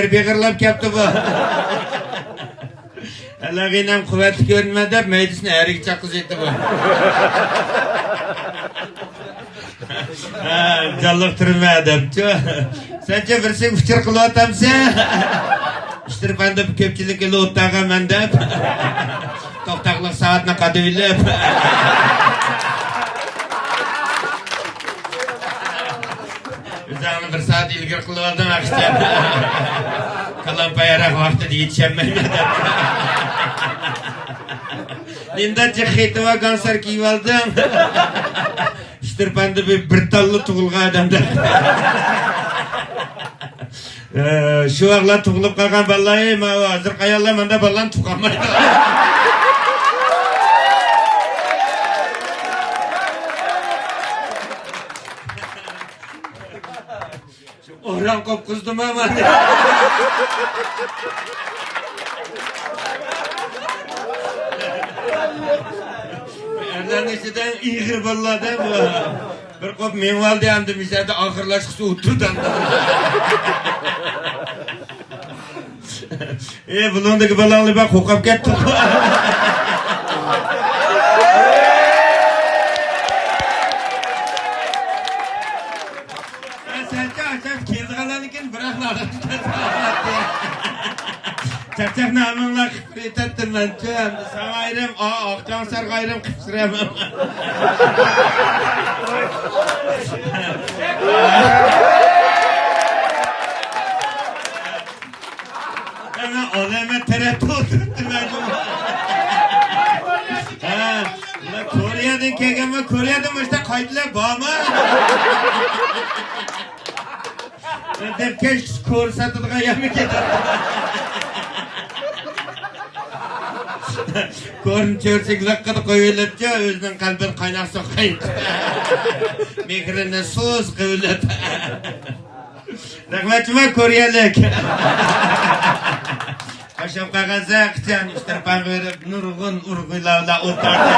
Begirlab kapti bu. Alag'inam quvvatli ko'rinmadi, maydisini ariga chaqizaydi bu. Jalliq turmadimchi. Sencha birsi fikr qilyapsan? Ishtirpanda ko'pchilikka o'tdaga menda. To'xtaqliq soatni qadilib. O'zimni bir soat ilgari qilib oldim aqshda. Kalampayroq vaqtida yetishmayman. Nimdachi xetva konsert kiyib oldim. Ishtirpanda bir talli tug'ilgan odamda. Shu vaqtlar tug'ilib qolgan ballay, hozir qayerlar menda ballan tuqamaydi. Oran qop qizdim ama. Erdan ichidan ig'ir bo'ladi bu. Bir qop menval deyamdi, misada oxirlashqisi o'tirdan. Bulondagi balonni bak qo'qab ketdi. Çakçak namınla kıpret ettim ben tüm. Sağayrım, akçan sargayrım kıpsıremem. Hemen oleme tereddüt oturdum ben. Kore'den kegeme, Kore'den işte kaydılar bağıma. Derkeş kor satıdığına yemek eder. Korun çörsek lakkada koyulupça özünün kalbin kaynak sokayım. Mikrine sus koyulup. Rahmetime Kore'lik. Kaşım kağızı akçan iştirpan verip nurgun urgulavla otardı.